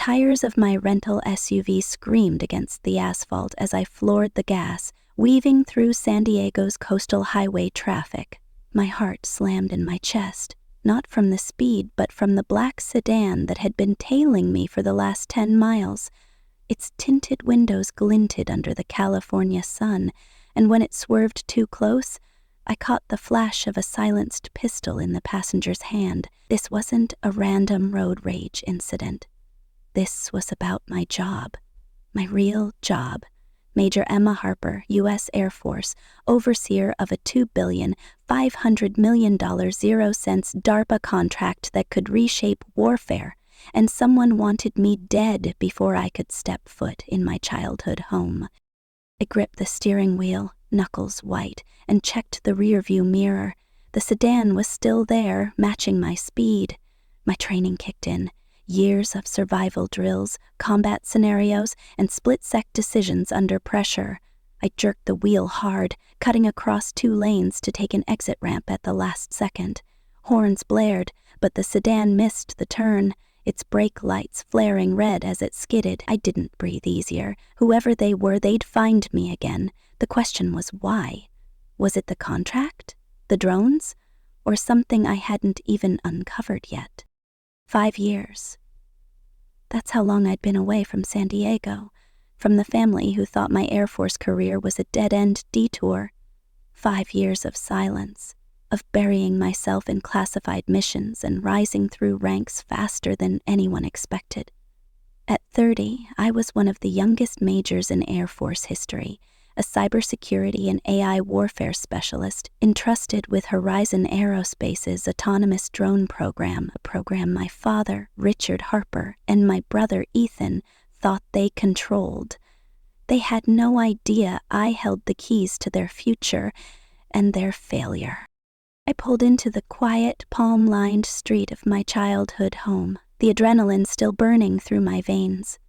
tires of my rental SUV screamed against the asphalt as I floored the gas, weaving through San Diego's coastal highway traffic. My heart slammed in my chest, not from the speed but from the black sedan that had been tailing me for the last 10 miles. Its tinted windows glinted under the California sun, and when it swerved too close, I caught the flash of a silenced pistol in the passenger's hand. This wasn't a random road rage incident. This was about my job, my real job. Major Emma Harper, U.S. Air Force, overseer of a $2,500,000,000 zero-cents DARPA contract that could reshape warfare, and someone wanted me dead before I could step foot in my childhood home. I gripped the steering wheel, knuckles white, and checked the rearview mirror. The sedan was still there, matching my speed. My training kicked in. Years of survival drills, combat scenarios, and split-second decisions under pressure. I jerked the wheel hard, cutting across 2 lanes to take an exit ramp at the last second. Horns blared, but the sedan missed the turn, its brake lights flaring red as it skidded. I didn't breathe easier. Whoever they were, they'd find me again. The question was why? Was it the contract? The drones? Or something I hadn't even uncovered yet? 5 years. That's how long I'd been away from San Diego, from the family who thought my Air Force career was a dead-end detour. 5 years of silence, of burying myself in classified missions and rising through ranks faster than anyone expected. At 30, I was one of the youngest majors in Air Force history, a cybersecurity and AI warfare specialist entrusted with Horizon Aerospace's autonomous drone program, a program my father, Richard Harper, and my brother, Ethan, thought they controlled. They had no idea I held the keys to their future and their failure. I pulled into the quiet, palm-lined street of my childhood home, the adrenaline still burning through my veins.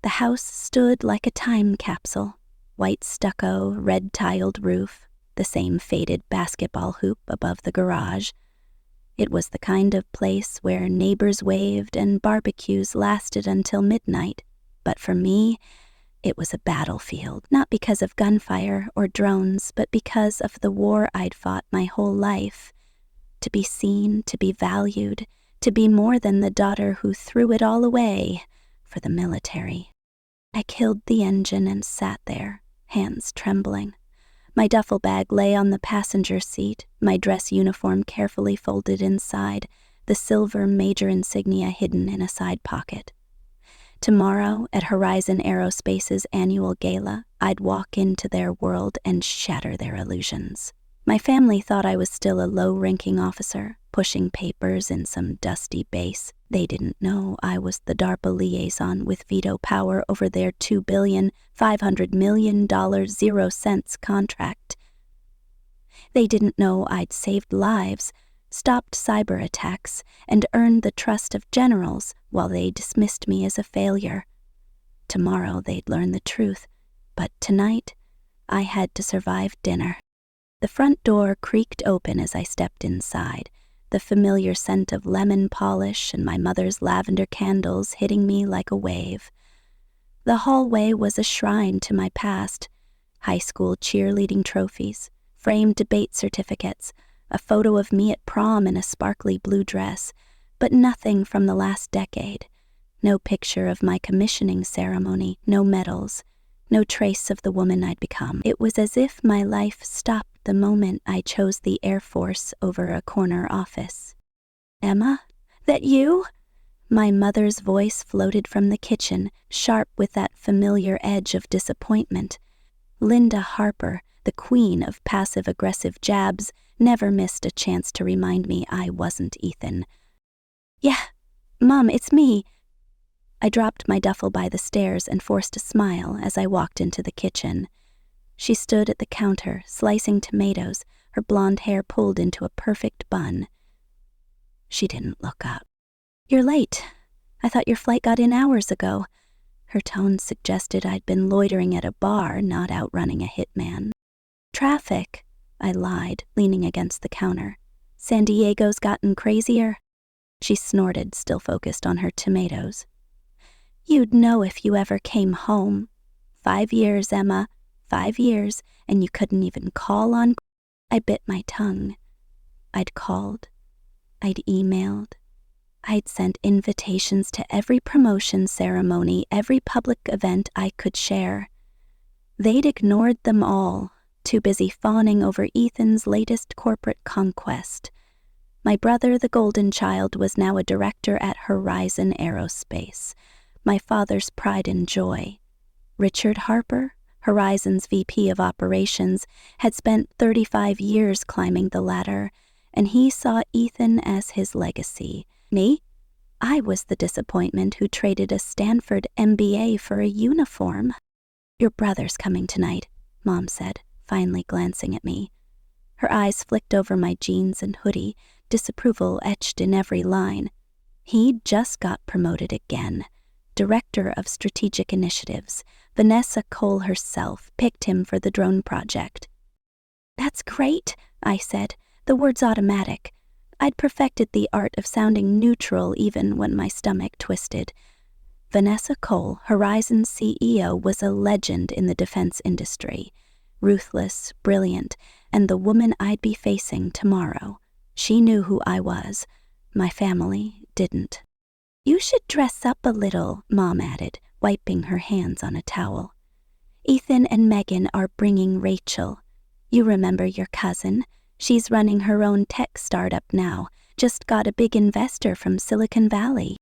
The house stood like a time capsule. White stucco, red-tiled roof, the same faded basketball hoop above the garage. It was the kind of place where neighbors waved and barbecues lasted until midnight, but for me, it was a battlefield, not because of gunfire or drones, but because of the war I'd fought my whole life. To be seen, to be valued, to be more than the daughter who threw it all away for the military. I killed the engine and sat there, hands trembling. My duffel bag lay on the passenger seat, my dress uniform carefully folded inside, the silver major insignia hidden in a side pocket. Tomorrow, at Horizon Aerospace's annual gala, I'd walk into their world and shatter their illusions. My family thought I was still a low-ranking officer, pushing papers in some dusty base. They didn't know I was the DARPA liaison with veto power over their $2,500,000,000 zero-cents contract. They didn't know I'd saved lives, stopped cyber attacks, and earned the trust of generals while they dismissed me as a failure. Tomorrow they'd learn the truth, but tonight I had to survive dinner. The front door creaked open as I stepped inside, the familiar scent of lemon polish and my mother's lavender candles hitting me like a wave. The hallway was a shrine to my past: high school cheerleading trophies, framed debate certificates, a photo of me at prom in a sparkly blue dress, but nothing from the last decade. No picture of my commissioning ceremony, no medals, no trace of the woman I'd become. It was as if my life stopped the moment I chose the Air Force over a corner office. "Emma, that you?" My mother's voice floated from the kitchen, sharp with that familiar edge of disappointment. Linda Harper, the queen of passive-aggressive jabs, never missed a chance to remind me I wasn't Ethan. "Yeah, Mom, it's me." I dropped my duffel by the stairs and forced a smile as I walked into the kitchen. She stood at the counter, slicing tomatoes, her blonde hair pulled into a perfect bun. She didn't look up. "You're late. I thought your flight got in hours ago." Her tone suggested I'd been loitering at a bar, not outrunning a hitman. "Traffic," I lied, leaning against the counter. "San Diego's gotten crazier." She snorted, still focused on her tomatoes. You'd know if you ever came home. 5 years, Emma. 5 years, and you couldn't even call on. I bit my tongue. I'd called. I'd emailed. I'd sent invitations to every promotion ceremony, every public event I could share. They'd ignored them all, too busy fawning over Ethan's latest corporate conquest. My brother, the golden child, was now a director at Horizon Aerospace, my father's pride and joy. Richard Harper, Horizon's VP of Operations, had spent 35 years climbing the ladder, and he saw Ethan as his legacy. Me? I was the disappointment who traded a Stanford MBA for a uniform. Your brother's coming tonight, Mom said, finally glancing at me. Her eyes flicked over my jeans and hoodie, disapproval etched in every line. He'd just got promoted again. Director of Strategic Initiatives, Vanessa Cole herself picked him for the drone project. That's great, I said, the words automatic. I'd perfected the art of sounding neutral even when my stomach twisted. Vanessa Cole, Horizon's CEO, was a legend in the defense industry. Ruthless, brilliant, and the woman I'd be facing tomorrow. She knew who I was. My family didn't. You should dress up a little, Mom added, wiping her hands on a towel. Ethan and Megan are bringing Rachel. You remember your cousin? She's running her own tech startup now, just got a big investor from Silicon Valley.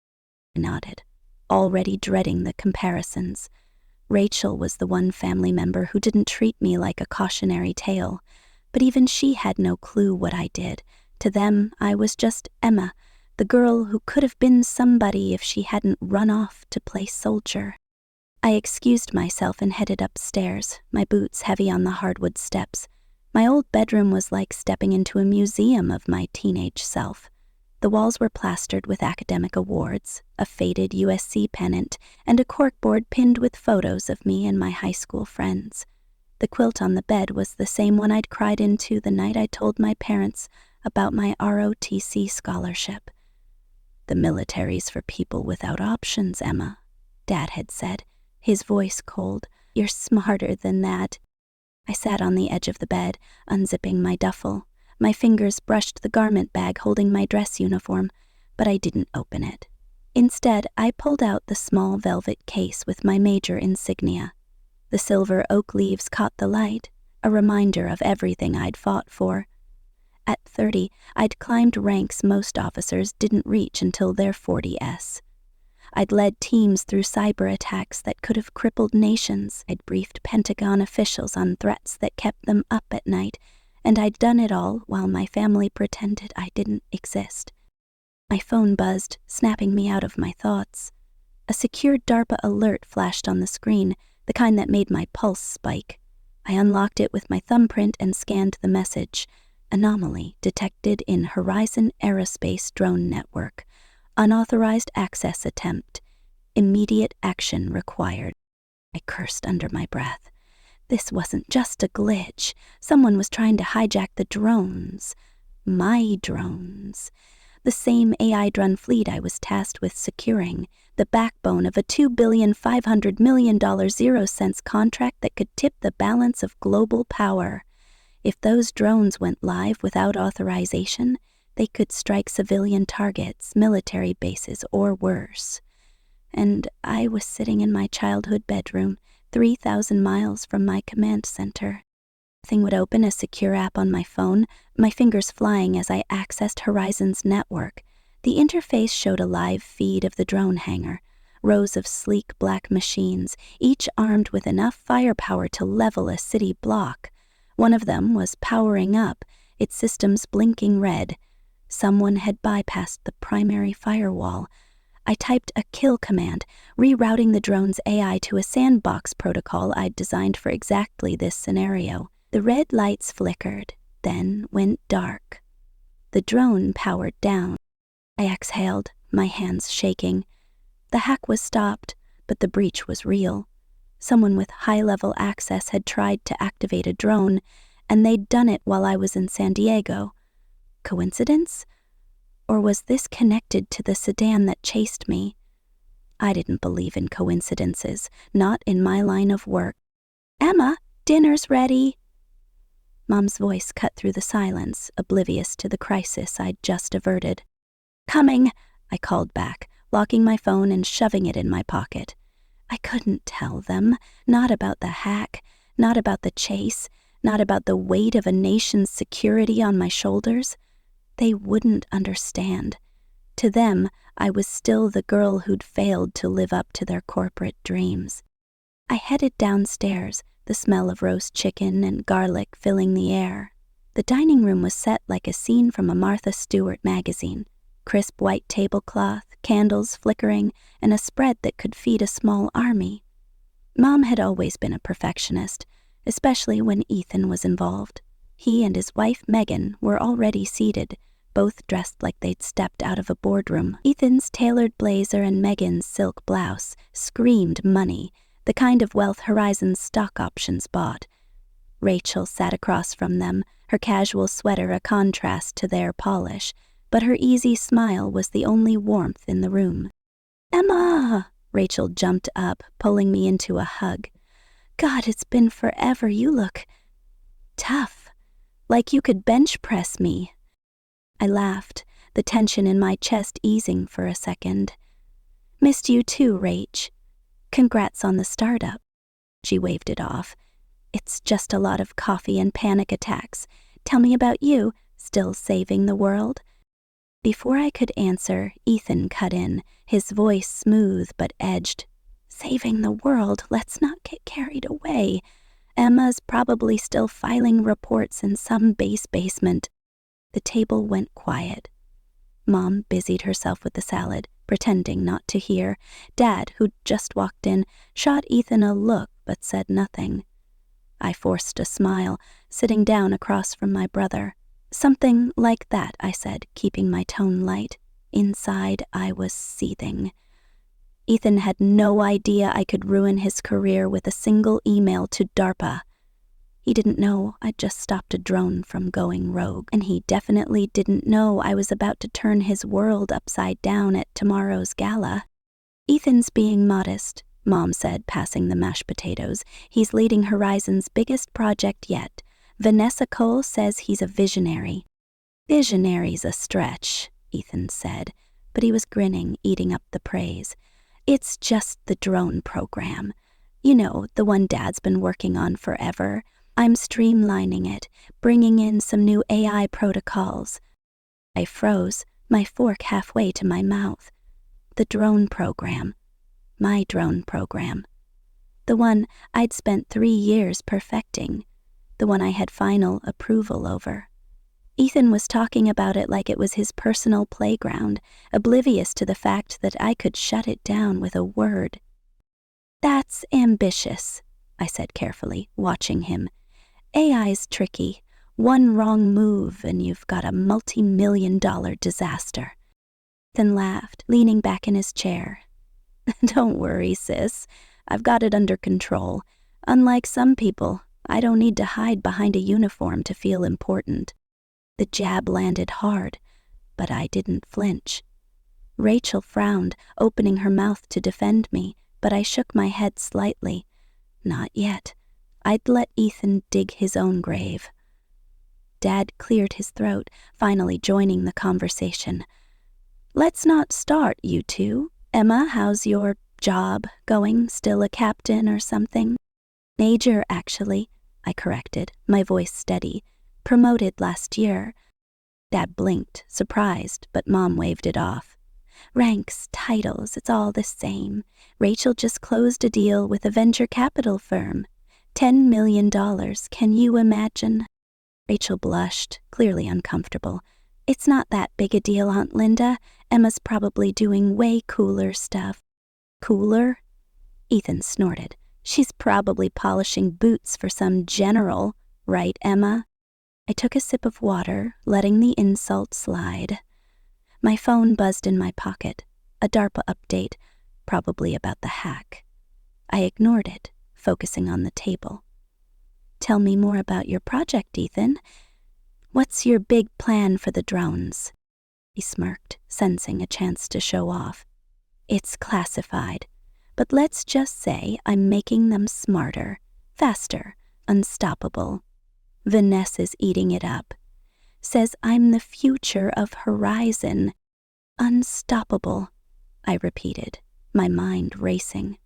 I nodded, already dreading the comparisons. Rachel was the one family member who didn't treat me like a cautionary tale, but even she had no clue what I did. To them, I was just Emma, the girl who could have been somebody if she hadn't run off to play soldier. I excused myself and headed upstairs, my boots heavy on the hardwood steps. My old bedroom was like stepping into a museum of my teenage self. The walls were plastered with academic awards, a faded USC pennant, and a corkboard pinned with photos of me and my high school friends. The quilt on the bed was the same one I'd cried into the night I told my parents about my ROTC scholarship. The military's for people without options, Emma, Dad had said, his voice cold. You're smarter than that. I sat on the edge of the bed, unzipping my duffel. My fingers brushed the garment bag holding my dress uniform, but I didn't open it. Instead, I pulled out the small velvet case with my major insignia. The silver oak leaves caught the light, a reminder of everything I'd fought for. At 30, I'd climbed ranks most officers didn't reach until their 40s. I'd led teams through cyber attacks that could have crippled nations. I'd briefed Pentagon officials on threats that kept them up at night, and I'd done it all while my family pretended I didn't exist. My phone buzzed, snapping me out of my thoughts. A secured DARPA alert flashed on the screen, the kind that made my pulse spike. I unlocked it with my thumbprint and scanned the message. Anomaly detected in Horizon Aerospace drone network. Unauthorized access attempt. Immediate action required. I cursed under my breath. This wasn't just a glitch. Someone was trying to hijack the drones. My drones. The same AI drone fleet I was tasked with securing. The backbone of a $2.5 billion zero-cents contract that could tip the balance of global power. If those drones went live without authorization, they could strike civilian targets, military bases, or worse. And I was sitting in my childhood bedroom, 3,000 miles from my command center. Nothing would open a secure app on my phone, my fingers flying as I accessed Horizon's network. The interface showed a live feed of the drone hangar, rows of sleek black machines, each armed with enough firepower to level a city block. One of them was powering up, its systems blinking red. Someone had bypassed the primary firewall. I typed a kill command, rerouting the drone's AI to a sandbox protocol I'd designed for exactly this scenario. The red lights flickered, then went dark. The drone powered down. I exhaled, my hands shaking. The hack was stopped, but the breach was real. Someone with high-level access had tried to activate a drone, and they'd done it while I was in San Diego. Coincidence? Or was this connected to the sedan that chased me? I didn't believe in coincidences, not in my line of work. "Emma, dinner's ready." Mom's voice cut through the silence, oblivious to the crisis I'd just averted. "Coming," I called back, locking my phone and shoving it in my pocket. I couldn't tell them, not about the hack, not about the chase, not about the weight of a nation's security on my shoulders. They wouldn't understand. To them, I was still the girl who'd failed to live up to their corporate dreams. I headed downstairs, the smell of roast chicken and garlic filling the air. The dining room was set like a scene from a Martha Stewart magazine. Crisp white tablecloth, candles flickering, and a spread that could feed a small army. Mom had always been a perfectionist, especially when Ethan was involved. He and his wife Megan were already seated, both dressed like they'd stepped out of a boardroom. Ethan's tailored blazer and Megan's silk blouse screamed money, the kind of wealth Horizon's stock options bought. Rachel sat across from them, her casual sweater a contrast to their polish, but her easy smile was the only warmth in the room. "Emma!" Rachel jumped up, pulling me into a hug. "God, it's been forever. You look tough, like you could bench press me." I laughed, the tension in my chest easing for a second. "Missed you too, Rach. Congrats on the startup." She waved it off. "It's just a lot of coffee and panic attacks. Tell me about you. Still saving the world?" Before I could answer, Ethan cut in, his voice smooth but edged. "Saving the world, let's not get carried away. Emma's probably still filing reports in some basement." The table went quiet. Mom busied herself with the salad, pretending not to hear. Dad, who'd just walked in, shot Ethan a look but said nothing. I forced a smile, sitting down across from my brother. "Something like that," I said, keeping my tone light. Inside, I was seething. Ethan had no idea I could ruin his career with a single email to DARPA. He didn't know I'd just stopped a drone from going rogue, and he definitely didn't know I was about to turn his world upside down at tomorrow's gala. "Ethan's being modest," Mom said, passing the mashed potatoes. "He's leading Horizon's biggest project yet. Vanessa Cole says he's a visionary." "Visionary's a stretch," Ethan said, but he was grinning, eating up the praise. "It's just the drone program. You know, the one Dad's been working on forever. I'm streamlining it, bringing in some new AI protocols." I froze, my fork halfway to my mouth. The drone program. My drone program. The one I'd spent 3 years perfecting. The one I had final approval over. Ethan was talking about it like it was his personal playground, oblivious to the fact that I could shut it down with a word. "That's ambitious," I said carefully, watching him. "AI's tricky. One wrong move and you've got a multi-million-dollar disaster." Ethan laughed, leaning back in his chair. "Don't worry, sis. I've got it under control. Unlike some people, I don't need to hide behind a uniform to feel important." The jab landed hard, but I didn't flinch. Rachel frowned, opening her mouth to defend me, but I shook my head slightly. Not yet. I'd let Ethan dig his own grave. Dad cleared his throat, finally joining the conversation. "Let's not start, you two. Emma, how's your job going? Still a captain or something?" "Major, actually," I corrected, my voice steady. "Promoted last year." Dad blinked, surprised, but Mom waved it off. "Ranks, titles, it's all the same. Rachel just closed a deal with a venture capital firm. $10 million, can you imagine?" Rachel blushed, clearly uncomfortable. "It's not that big a deal, Aunt Linda. Emma's probably doing way cooler stuff." "Cooler?" Ethan snorted. "She's probably polishing boots for some general, right, Emma?" I took a sip of water, letting the insult slide. My phone buzzed in my pocket. A DARPA update, probably about the hack. I ignored it, focusing on the table. "Tell me more about your project, Ethan. What's your big plan for the drones?" He smirked, sensing a chance to show off. It's classified, but let's just say I'm making them smarter, faster, unstoppable. Vanessa's eating it up. Says I'm the future of Horizon. Unstoppable, I repeated, my mind racing.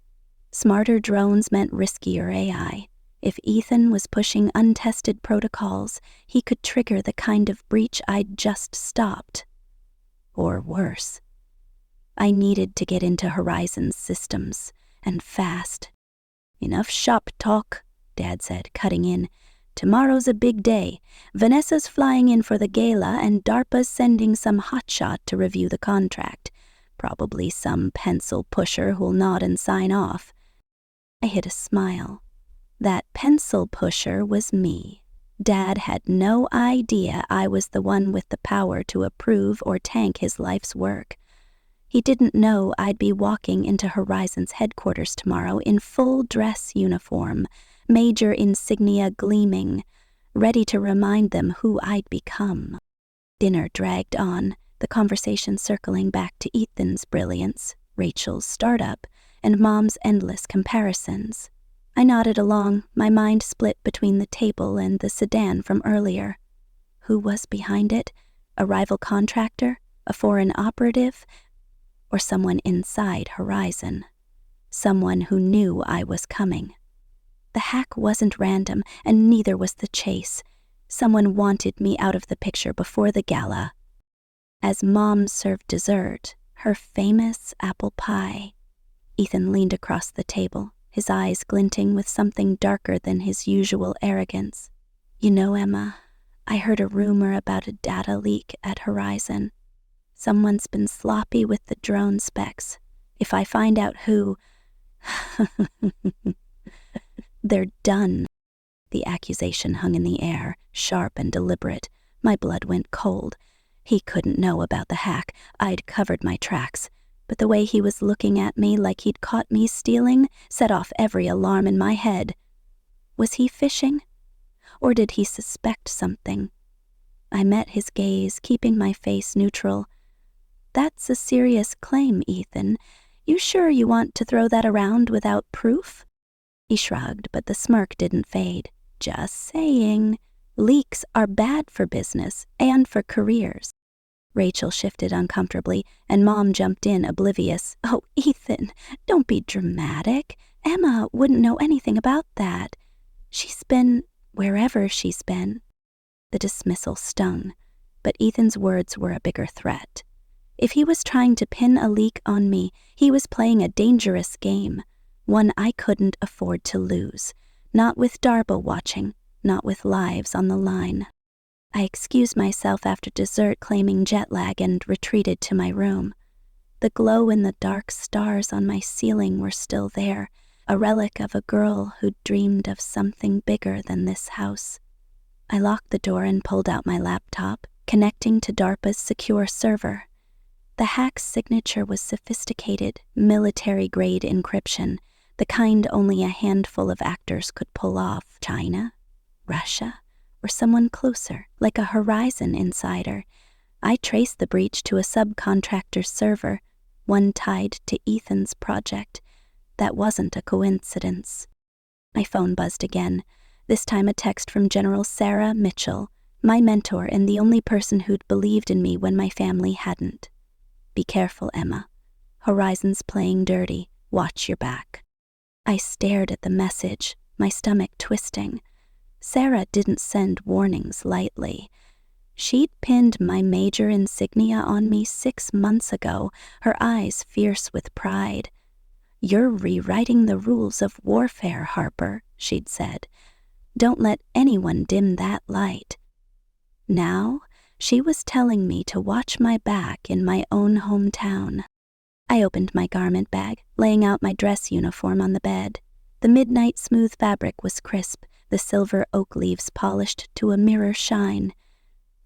Smarter drones meant riskier AI. If Ethan was pushing untested protocols, he could trigger the kind of breach I'd just stopped. Or worse. I needed to get into Horizon's systems, and fast. Enough shop talk, Dad said, cutting in. Tomorrow's a big day. Vanessa's flying in for the gala, and DARPA's sending some hotshot to review the contract. Probably some pencil pusher who'll nod and sign off. I hid a smile. That pencil pusher was me. Dad had no idea I was the one with the power to approve or tank his life's work. He didn't know I'd be walking into Horizon's headquarters tomorrow in full dress uniform, major insignia gleaming, ready to remind them who I'd become. Dinner dragged on, the conversation circling back to Ethan's brilliance, Rachel's startup, and Mom's endless comparisons. I nodded along, my mind split between the table and the sedan from earlier. Who was behind it? A rival contractor? A foreign operative? Or someone inside Horizon? Someone who knew I was coming. The hack wasn't random, and neither was the chase. Someone wanted me out of the picture before the gala. As Mom served dessert, her famous apple pie, Ethan leaned across the table, his eyes glinting with something darker than his usual arrogance. You know, Emma, I heard a rumor about a data leak at Horizon. Someone's been sloppy with the drone specs. If I find out who... They're done. The accusation hung in the air, sharp and deliberate. My blood went cold. He couldn't know about the hack. I'd covered my tracks. But the way he was looking at me like he'd caught me stealing set off every alarm in my head. Was he fishing? Or did he suspect something? I met his gaze, keeping my face neutral. That's a serious claim, Ethan. You sure you want to throw that around without proof? He shrugged, but the smirk didn't fade. Just saying. Leaks are bad for business and for careers. Rachel shifted uncomfortably, and Mom jumped in, oblivious. Oh, Ethan, don't be dramatic. Emma wouldn't know anything about that. She's been wherever she's been. The dismissal stung, but Ethan's words were a bigger threat. If he was trying to pin a leak on me, he was playing a dangerous game, one I couldn't afford to lose. Not with DARPA watching, not with lives on the line. I excused myself after dessert, claiming jet lag, and retreated to my room. The glow-in-the-dark stars on my ceiling were still there, a relic of a girl who'd dreamed of something bigger than this house. I locked the door and pulled out my laptop, connecting to DARPA's secure server. The hack's signature was sophisticated, military-grade encryption, the kind only a handful of actors could pull off. China? Russia? Or someone closer, like a Horizon insider. I traced the breach to a subcontractor's server, one tied to Ethan's project. That wasn't a coincidence. My phone buzzed again, this time a text from General Sarah Mitchell, my mentor and the only person who'd believed in me when my family hadn't. Be careful, Emma. Horizon's playing dirty. Watch your back. I stared at the message, my stomach twisting. Sarah didn't send warnings lightly. She'd pinned my major insignia on me 6 months ago, her eyes fierce with pride. You're rewriting the rules of warfare, Harper, she'd said. Don't let anyone dim that light. Now, she was telling me to watch my back in my own hometown. I opened my garment bag, laying out my dress uniform on the bed. The midnight smooth fabric was crisp, the silver oak leaves polished to a mirror shine.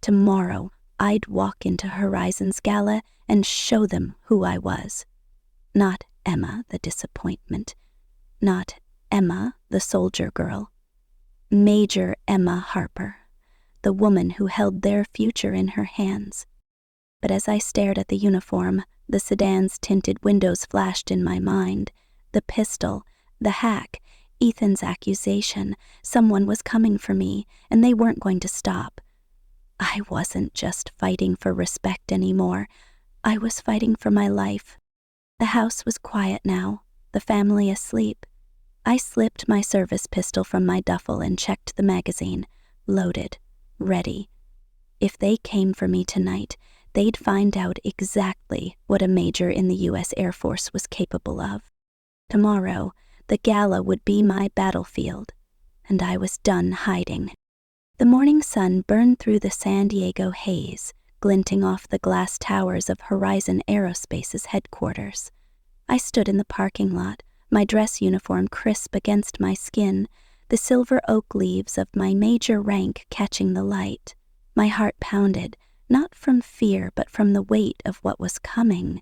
Tomorrow, I'd walk into Horizon's gala and show them who I was. Not Emma, the disappointment. Not Emma, the soldier girl. Major Emma Harper, the woman who held their future in her hands. But as I stared at the uniform, the sedan's tinted windows flashed in my mind. The pistol, the hack, Ethan's accusation. Someone was coming for me, and they weren't going to stop. I wasn't just fighting for respect anymore. I was fighting for my life. The house was quiet now, the family asleep. I slipped my service pistol from my duffel and checked the magazine, loaded, ready. If they came for me tonight, they'd find out exactly what a major in the U.S. Air Force was capable of. Tomorrow, the gala would be my battlefield, and I was done hiding. The morning sun burned through the San Diego haze, glinting off the glass towers of Horizon Aerospace's headquarters. I stood in the parking lot, my dress uniform crisp against my skin, the silver oak leaves of my major rank catching the light. My heart pounded, not from fear but from the weight of what was coming.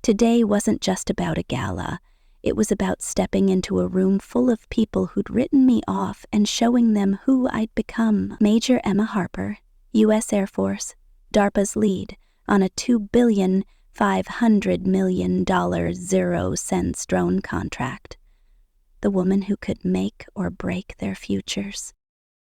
Today wasn't just about a gala. It was about stepping into a room full of people who'd written me off and showing them who I'd become. Major Emma Harper, U.S. Air Force, DARPA's lead, on a $2,500 million 0 cents drone contract. The woman who could make or break their futures.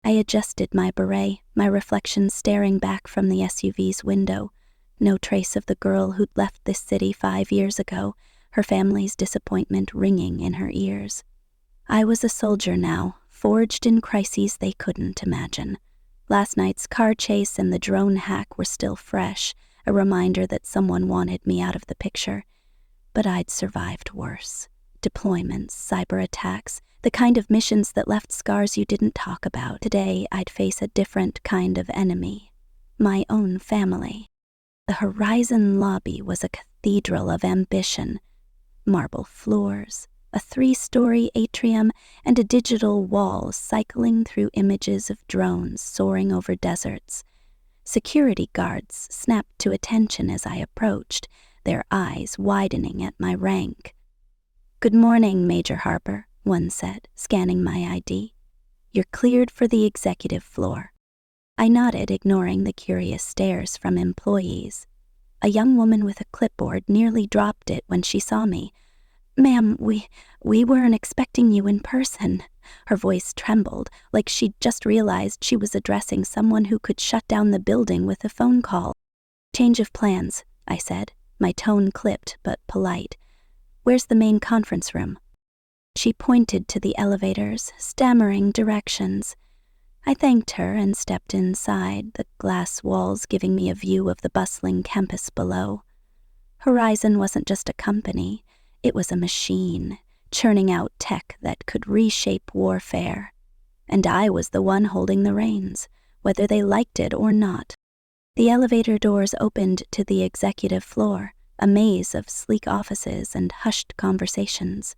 I adjusted my beret, my reflection staring back from the SUV's window. No trace of the girl who'd left this city 5 years ago, her family's disappointment ringing in her ears. I was a soldier now, forged in crises they couldn't imagine. Last night's car chase and the drone hack were still fresh, a reminder that someone wanted me out of the picture. But I'd survived worse. Deployments, cyber attacks, the kind of missions that left scars you didn't talk about. Today, I'd face a different kind of enemy. My own family. The Horizon lobby was a cathedral of ambition. Marble floors, a 3-story atrium, and a digital wall cycling through images of drones soaring over deserts. Security guards snapped to attention as I approached, their eyes widening at my rank. "Good morning, Major Harper," one said, scanning my ID. "You're cleared for the executive floor." I nodded, ignoring the curious stares from employees. A young woman with a clipboard nearly dropped it when she saw me. "Ma'am, we weren't expecting you in person." Her voice trembled, like she'd just realized she was addressing someone who could shut down the building with a phone call. "Change of plans," I said, my tone clipped but polite. "Where's the main conference room?" She pointed to the elevators, stammering directions. I thanked her and stepped inside, the glass walls giving me a view of the bustling campus below. Horizon wasn't just a company, it was a machine, churning out tech that could reshape warfare. And I was the one holding the reins, whether they liked it or not. The elevator doors opened to the executive floor, a maze of sleek offices and hushed conversations.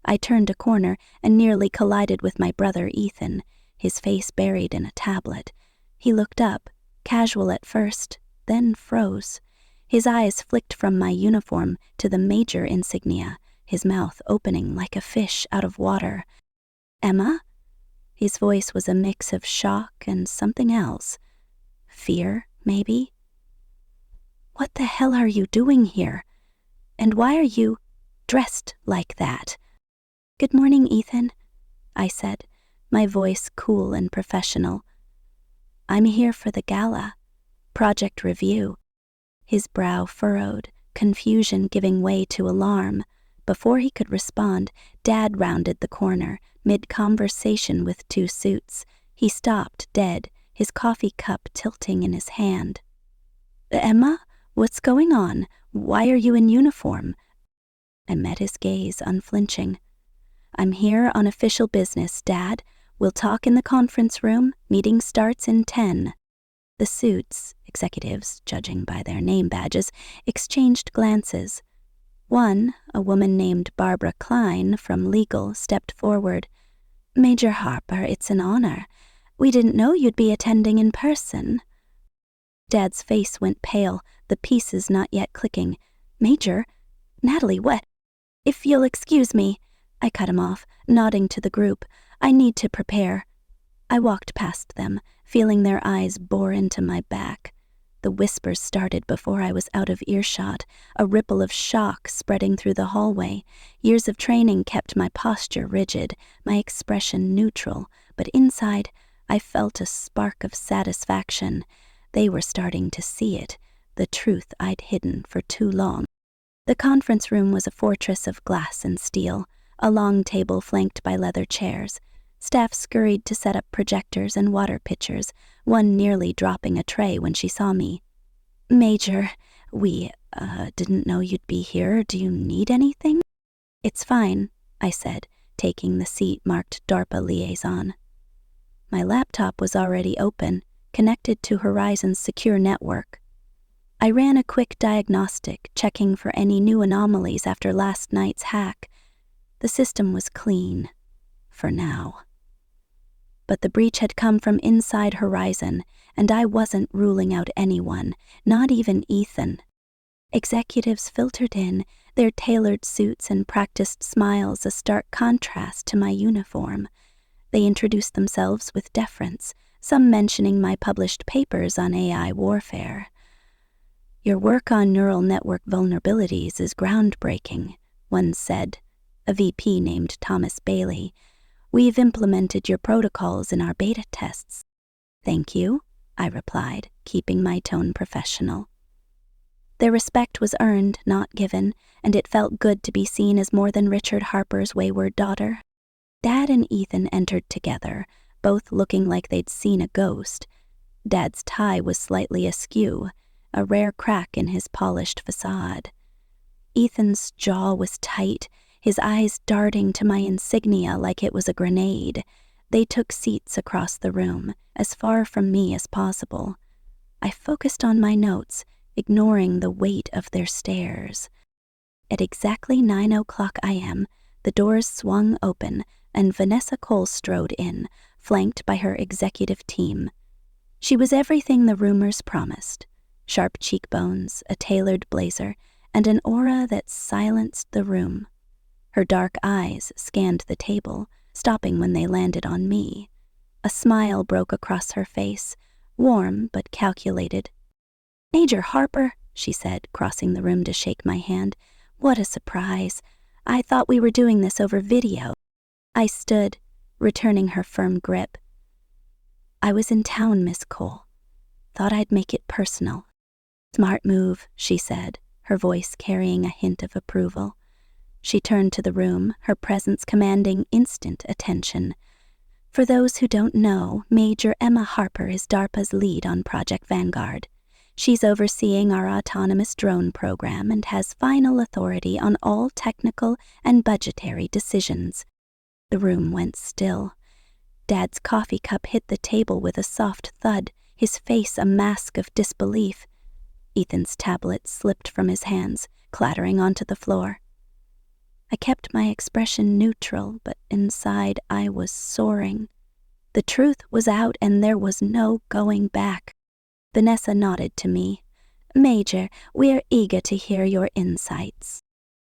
I turned a corner and nearly collided with my brother Ethan, his face buried in a tablet. He looked up, casual at first, then froze. His eyes flicked from my uniform to the major insignia, his mouth opening like a fish out of water. "Emma?" His voice was a mix of shock and something else. Fear, maybe? "What the hell are you doing here? And why are you dressed like that?" "Good morning, Ethan," I said, my voice cool and professional. "I'm here for the gala. Project review." His brow furrowed, confusion giving way to alarm. Before he could respond, Dad rounded the corner, mid-conversation with 2 suits. He stopped dead, his coffee cup tilting in his hand. "Emma, what's going on? Why are you in uniform?" I met his gaze, unflinching. "I'm here on official business, Dad. We'll talk in the conference room. Meeting starts in 10. The suits, executives, judging by their name badges, exchanged glances. One, a woman named Barbara Klein from legal, stepped forward. "Major Harper, it's an honor. We didn't know you'd be attending in person." Dad's face went pale, the pieces not yet clicking. "Major? Natalie, what?" "If you'll excuse me," I cut him off, nodding to the group. "I need to prepare." I walked past them, feeling their eyes bore into my back. The whispers started before I was out of earshot, a ripple of shock spreading through the hallway. Years of training kept my posture rigid, my expression neutral, but inside I felt a spark of satisfaction. They were starting to see it, the truth I'd hidden for too long. The conference room was a fortress of glass and steel, a long table flanked by leather chairs. Staff scurried to set up projectors and water pitchers, one nearly dropping a tray when she saw me. "Major, we, didn't know you'd be here. Do you need anything?" "It's fine," I said, taking the seat marked DARPA Liaison. My laptop was already open, connected to Horizon's secure network. I ran a quick diagnostic, checking for any new anomalies after last night's hack. The system was clean. For now. But the breach had come from inside Horizon, and I wasn't ruling out anyone, not even Ethan. Executives filtered in, their tailored suits and practiced smiles a stark contrast to my uniform. They introduced themselves with deference, some mentioning my published papers on AI warfare. "Your work on neural network vulnerabilities is groundbreaking," one said, a VP named Thomas Bailey. "We've implemented your protocols in our beta tests." "Thank you," I replied, keeping my tone professional. Their respect was earned, not given, and it felt good to be seen as more than Richard Harper's wayward daughter. Dad and Ethan entered together, both looking like they'd seen a ghost. Dad's tie was slightly askew, a rare crack in his polished facade. Ethan's jaw was tight, his eyes darting to my insignia like it was a grenade. They took seats across the room, as far from me as possible. I focused on my notes, ignoring the weight of their stares. At exactly 9:00 a.m., the doors swung open, and Vanessa Cole strode in, flanked by her executive team. She was everything the rumors promised: sharp cheekbones, a tailored blazer, and an aura that silenced the room. Her dark eyes scanned the table, stopping when they landed on me. A smile broke across her face, warm but calculated. "Major Harper," she said, crossing the room to shake my hand. "What a surprise. I thought we were doing this over video." I stood, returning her firm grip. "I was in town, Miss Cole. Thought I'd make it personal." "Smart move," she said, her voice carrying a hint of approval. She turned to the room, her presence commanding instant attention. For those who don't know, Major Emma Harper is DARPA's lead on Project Vanguard. She's overseeing our autonomous drone program and has final authority on all technical and budgetary decisions. The room went still. Dad's coffee cup hit the table with a soft thud, his face a mask of disbelief. Ethan's tablet slipped from his hands, clattering onto the floor. I kept my expression neutral, but inside I was soaring. The truth was out and there was no going back. Vanessa nodded to me. "Major, we're eager to hear your insights."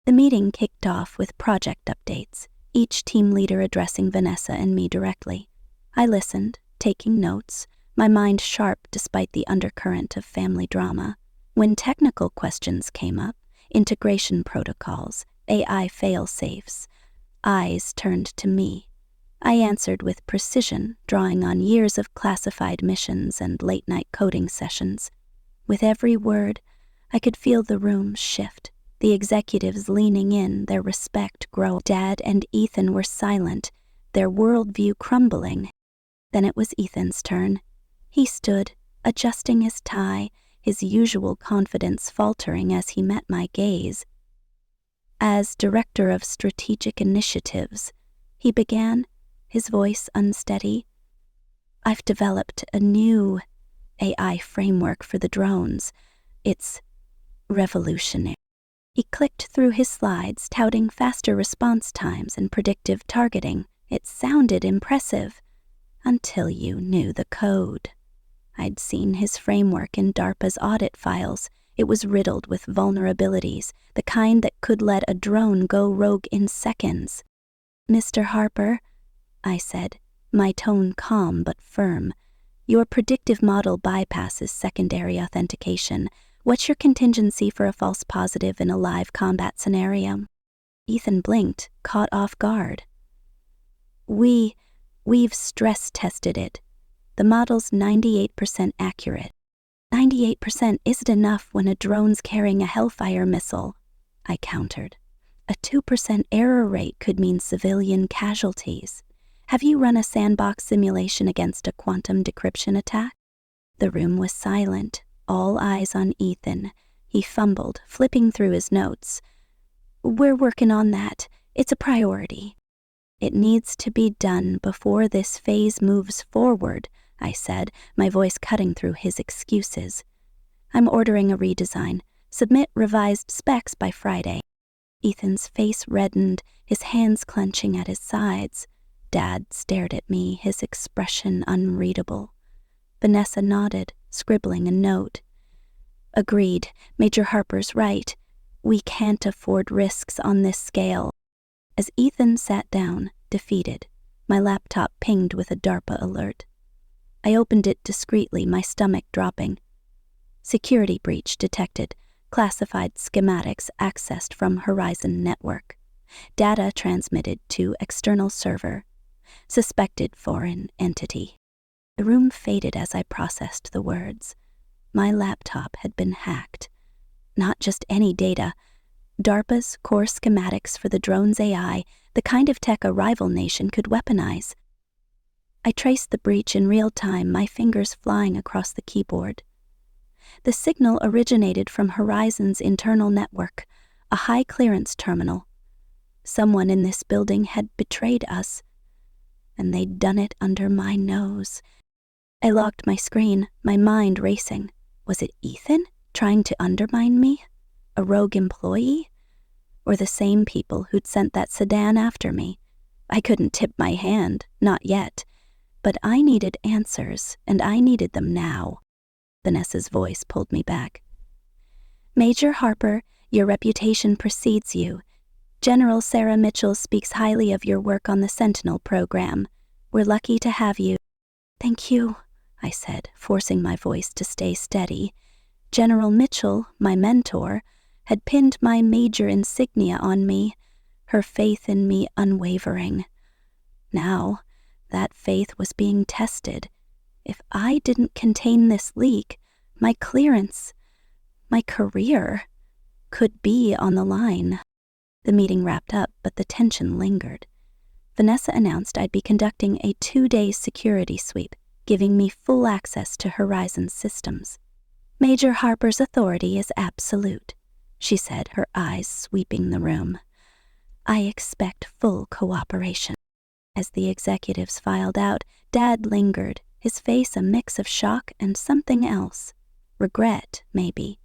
The meeting kicked off with project updates, each team leader addressing Vanessa and me directly. I listened, taking notes, my mind sharp despite the undercurrent of family drama. When technical questions came up, integration protocols, AI fail-safes, eyes turned to me. I answered with precision, drawing on years of classified missions and late-night coding sessions. With every word, I could feel the room shift, the executives leaning in, their respect grow. Dad and Ethan were silent, their worldview crumbling. Then it was Ethan's turn. He stood, adjusting his tie, his usual confidence faltering as he met my gaze. "As Director of Strategic Initiatives," he began, his voice unsteady, "I've developed a new AI framework for the drones. It's revolutionary." He clicked through his slides, touting faster response times and predictive targeting. It sounded impressive, until you knew the code. I'd seen his framework in DARPA's audit files. It was riddled with vulnerabilities, the kind that could let a drone go rogue in seconds. "Mr. Harper," I said, my tone calm but firm, Your predictive model bypasses secondary authentication. What's your contingency for a false positive in a live combat scenario? Ethan blinked, caught off guard. We've stress-tested it. The model's 98% accurate. 98% isn't enough when a drone's carrying a Hellfire missile, I countered. A 2% error rate could mean civilian casualties. Have you run a sandbox simulation against a quantum decryption attack? The room was silent, all eyes on Ethan. He fumbled, flipping through his notes. We're working on that. It's a priority. It needs to be done before this phase moves forward, I said, my voice cutting through his excuses. I'm ordering a redesign. Submit revised specs by Friday. Ethan's face reddened, his hands clenching at his sides. Dad stared at me, his expression unreadable. Vanessa nodded, scribbling a note. Agreed. Major Harper's right. We can't afford risks on this scale. As Ethan sat down, defeated, my laptop pinged with a DARPA alert. I opened it discreetly, my stomach dropping. Security breach detected. Classified schematics accessed from Horizon Network. Data transmitted to external server. Suspected foreign entity. The room faded as I processed the words. My laptop had been hacked. Not just any data. DARPA's core schematics for the drone's AI, the kind of tech a rival nation could weaponize. I traced the breach in real time, my fingers flying across the keyboard. The signal originated from Horizon's internal network, a high-clearance terminal. Someone in this building had betrayed us, and they'd done it under my nose. I locked my screen, my mind racing. Was it Ethan, trying to undermine me? A rogue employee? Or the same people who'd sent that sedan after me? I couldn't tip my hand, not yet. But I needed answers, and I needed them now. Vanessa's voice pulled me back. Major Harper, your reputation precedes you. General Sarah Mitchell speaks highly of your work on the Sentinel program. We're lucky to have you. Thank you, I said, forcing my voice to stay steady. General Mitchell, my mentor, had pinned my major insignia on me, her faith in me unwavering. Now, that faith was being tested. If I didn't contain this leak, my clearance, my career, could be on the line. The meeting wrapped up, but the tension lingered. Vanessa announced I'd be conducting a 2-day security sweep, giving me full access to Horizon's systems. Major Harper's authority is absolute, she said, her eyes sweeping the room. I expect full cooperation. As the executives filed out, Dad lingered, his face a mix of shock and something else. Regret, maybe.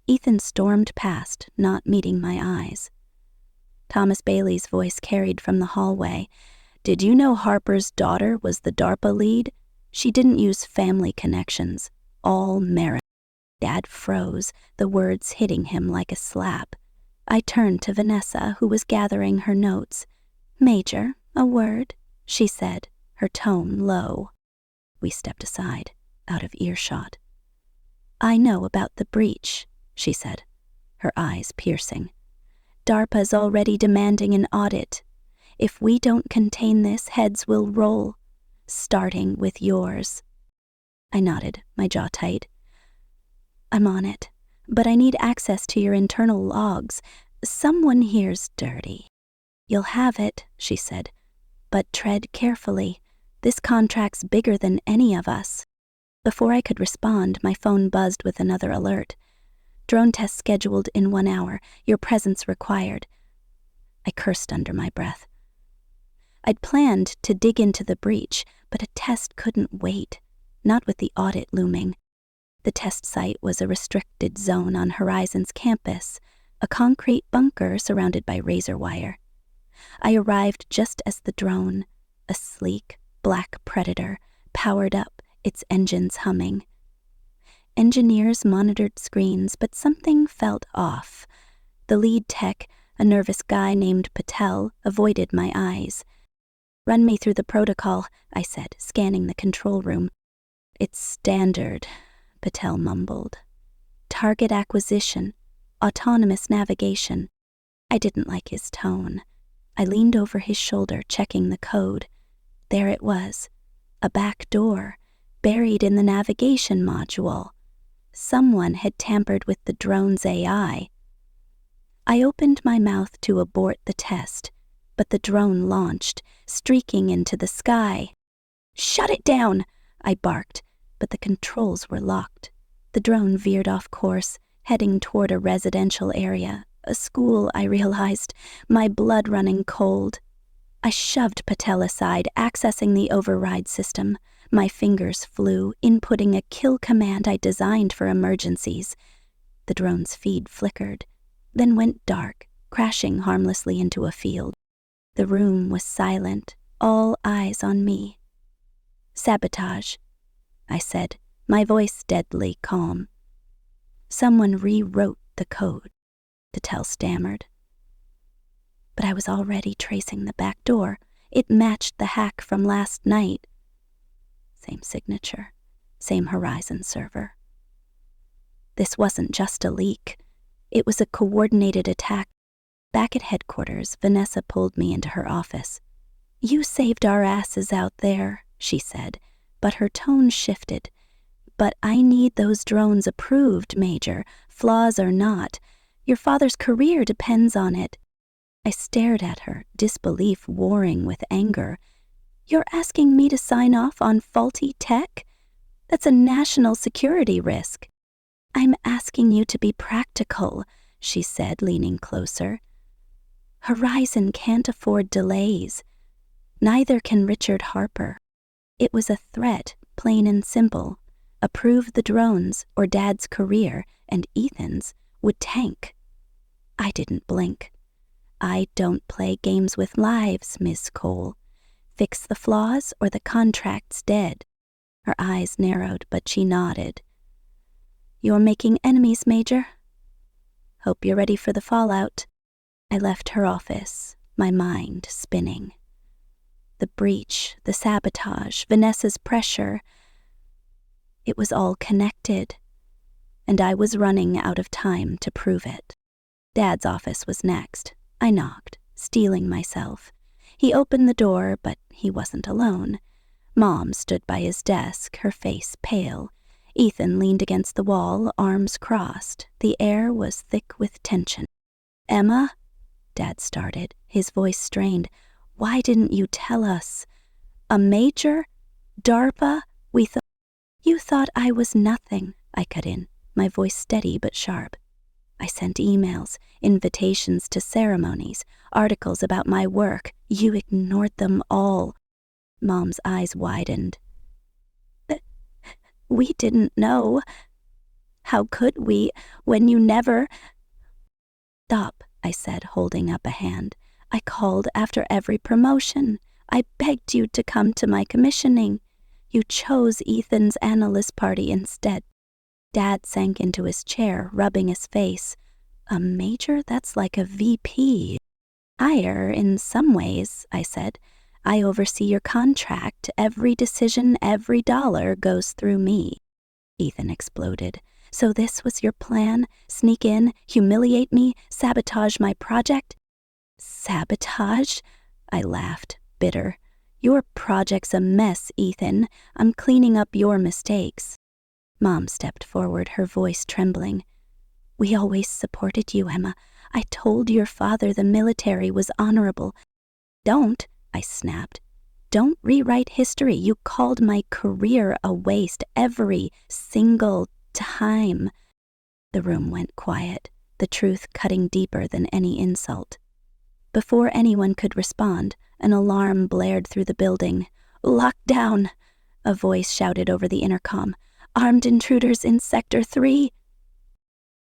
Ethan stormed past, not meeting my eyes. Thomas Bailey's voice carried from the hallway. Did you know Harper's daughter was the DARPA lead? She didn't use family connections. All merit. Dad froze, the words hitting him like a slap. I turned to Vanessa, who was gathering her notes. Major, a word, she said, her tone low. We stepped aside, out of earshot. I know about the breach, she said, her eyes piercing. DARPA's already demanding an audit. If we don't contain this, heads will roll, starting with yours. I nodded, my jaw tight. I'm on it, but I need access to your internal logs. Someone here's dirty. You'll have it, she said, but tread carefully. This contract's bigger than any of us. Before I could respond, my phone buzzed with another alert. Drone test scheduled in 1 hour. Your presence required. I cursed under my breath. I'd planned to dig into the breach, but a test couldn't wait, not with the audit looming. The test site was a restricted zone on Horizon's campus, a concrete bunker surrounded by razor wire. I arrived just as the drone, a sleek, black Predator, powered up, its engines humming. Engineers monitored screens, but something felt off. The lead tech, a nervous guy named Patel, avoided my eyes. Run me through the protocol, I said, scanning the control room. It's standard, Patel mumbled. Target acquisition, autonomous navigation. I didn't like his tone. I leaned over his shoulder, checking the code. There it was, a back door, buried in the navigation module. Someone had tampered with the drone's AI. I opened my mouth to abort the test, but the drone launched, streaking into the sky. "Shut it down!" I barked, but the controls were locked. The drone veered off course, heading toward a residential area, a school, I realized, my blood running cold. I shoved Patel aside, accessing the override system. My fingers flew, inputting a kill command I designed for emergencies. The drone's feed flickered, then went dark, crashing harmlessly into a field. The room was silent, all eyes on me. "Sabotage," I said, my voice deadly calm. "Someone rewrote the code," Patel stammered. But I was already tracing the back door. It matched the hack from last night. Same signature, same Horizon server. This wasn't just a leak. It was a coordinated attack. Back at headquarters, Vanessa pulled me into her office. "You saved our asses out there," she said, but her tone shifted. "But I need those drones approved, Major, flaws or not. Your father's career depends on it." I stared at her, disbelief warring with anger. "You're asking me to sign off on faulty tech? That's a national security risk." "I'm asking you to be practical," she said, leaning closer. "Horizon can't afford delays. Neither can Richard Harper. It was a threat, plain and simple. Approve the drones, or Dad's career, and Ethan's, would tank." I didn't blink. "I don't play games with lives, Miss Cole. Fix the flaws or the contract's dead." Her eyes narrowed, but she nodded. "You're making enemies, Major. Hope you're ready for the fallout." I left her office, my mind spinning. The breach, the sabotage, Vanessa's pressure. It was all connected, and I was running out of time to prove it. Dad's office was next. I knocked, steeling myself. He opened the door, but he wasn't alone. Mom stood by his desk, her face pale. Ethan leaned against the wall, arms crossed. The air was thick with tension. "Emma?" Dad started, his voice strained. "Why didn't you tell us? A major? DARPA? You thought I was nothing," I cut in, my voice steady but sharp. "I sent emails, invitations to ceremonies, articles about my work. You ignored them all." Mom's eyes widened. "We didn't know. How could we, when you never—" "Stop," I said, holding up a hand. "I called after every promotion. I begged you to come to my commissioning. You chose Ethan's analyst party instead." Dad sank into his chair, rubbing his face. "A major? That's like a VP. Higher in some ways," I said. "I oversee your contract. Every decision, every dollar goes through me." Ethan exploded. "So this was your plan? Sneak in, humiliate me, sabotage my project?" "Sabotage?" I laughed, bitter. "Your project's a mess, Ethan. I'm cleaning up your mistakes." Mom stepped forward, her voice trembling. "We always supported you, Emma. I told your father the military was honorable." "Don't," I snapped. "Don't rewrite history. You called my career a waste every single time." The room went quiet, the truth cutting deeper than any insult. Before anyone could respond, an alarm blared through the building. "Lock down!" A voice shouted over the intercom. "Armed intruders in Sector 3!"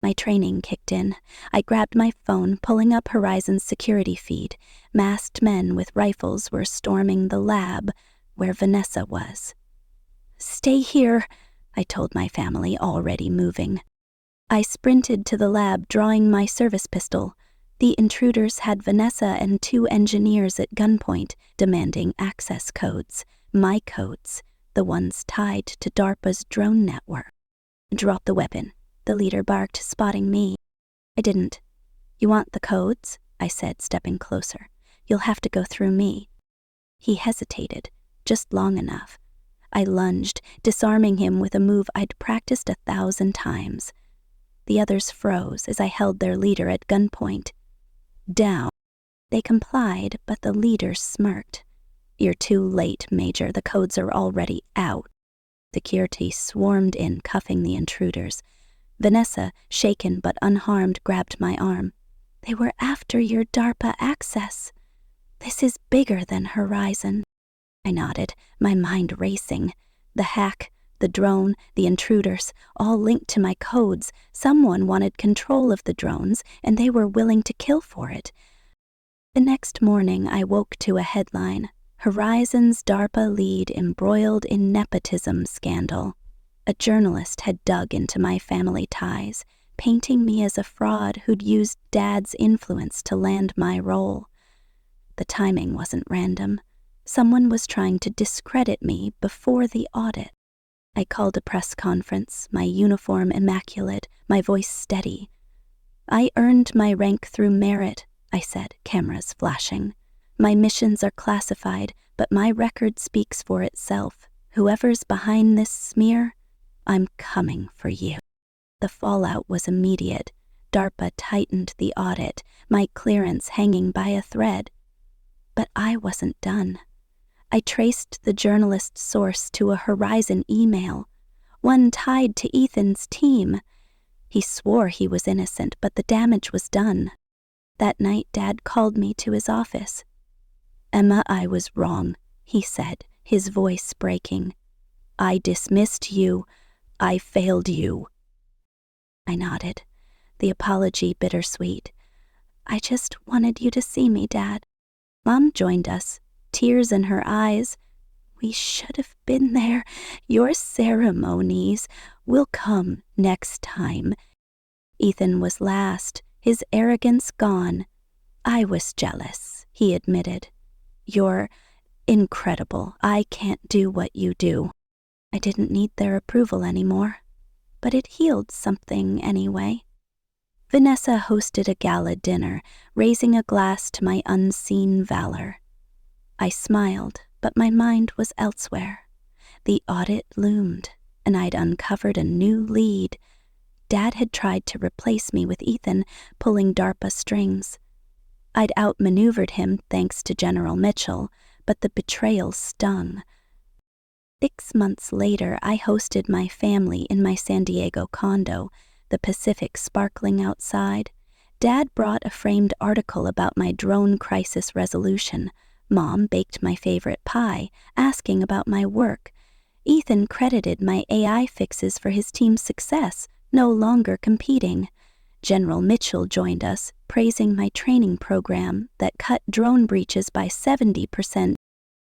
My training kicked in. I grabbed my phone, pulling up Horizon's security feed. Masked men with rifles were storming the lab where Vanessa was. "Stay here," I told my family, already moving. I sprinted to the lab, drawing my service pistol. The intruders had Vanessa and 2 engineers at gunpoint, demanding access codes, my codes, the ones tied to DARPA's drone network. "Drop the weapon," the leader barked, spotting me. I didn't. "You want the codes?" I said, stepping closer. "You'll have to go through me." He hesitated, just long enough. I lunged, disarming him with a move I'd practiced 1,000 times. The others froze as I held their leader at gunpoint. "Down." They complied, but the leader smirked. "You're too late, Major. The codes are already out." Security swarmed in, cuffing the intruders. Vanessa, shaken but unharmed, grabbed my arm. "They were after your DARPA access. This is bigger than Horizon." I nodded, my mind racing. The hack, the drone, the intruders, all linked to my codes. Someone wanted control of the drones, and they were willing to kill for it. The next morning, I woke to a headline: "Horizon's DARPA lead embroiled in nepotism scandal." A journalist had dug into my family ties, painting me as a fraud who'd used Dad's influence to land my role. The timing wasn't random. Someone was trying to discredit me before the audit. I called a press conference, my uniform immaculate, my voice steady. "I earned my rank through merit," I said, cameras flashing. "My missions are classified, but my record speaks for itself. Whoever's behind this smear, I'm coming for you." The fallout was immediate. DARPA tightened the audit, my clearance hanging by a thread. But I wasn't done. I traced the journalist's source to a Horizon email, one tied to Ethan's team. He swore he was innocent, but the damage was done. That night, Dad called me to his office. "Emma, I was wrong," he said, his voice breaking. "I dismissed you. I failed you." I nodded, the apology bittersweet. "I just wanted you to see me, Dad." Mom joined us, tears in her eyes. "We should have been there. Your ceremonies will come next time." Ethan was last, his arrogance gone. "I was jealous," he admitted. "You're incredible. I can't do what you do." I didn't need their approval anymore, but it healed something anyway. Vanessa hosted a gala dinner, raising a glass to my unseen valor. I smiled, but my mind was elsewhere. The audit loomed, and I'd uncovered a new lead. Dad had tried to replace me with Ethan, pulling DARPA strings. I'd outmaneuvered him thanks to General Mitchell, but the betrayal stung. 6 months later, I hosted my family in my San Diego condo, the Pacific sparkling outside. Dad brought a framed article about my drone crisis resolution. Mom baked my favorite pie, asking about my work. Ethan credited my AI fixes for his team's success, no longer competing. General Mitchell joined us, praising my training program that cut drone breaches by 70%.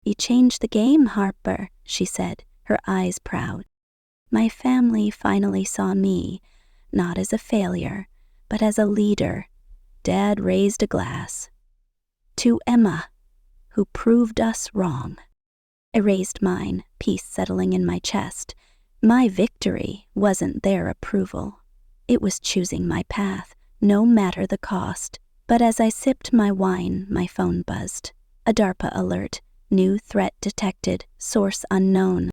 "You changed the game, Harper," she said, her eyes proud. My family finally saw me, not as a failure, but as a leader. Dad raised a glass. "To Emma, who proved us wrong." I raised mine, peace settling in my chest. My victory wasn't their approval. It was choosing my path, no matter the cost. But as I sipped my wine, my phone buzzed. A DARPA alert. New threat detected. Source unknown.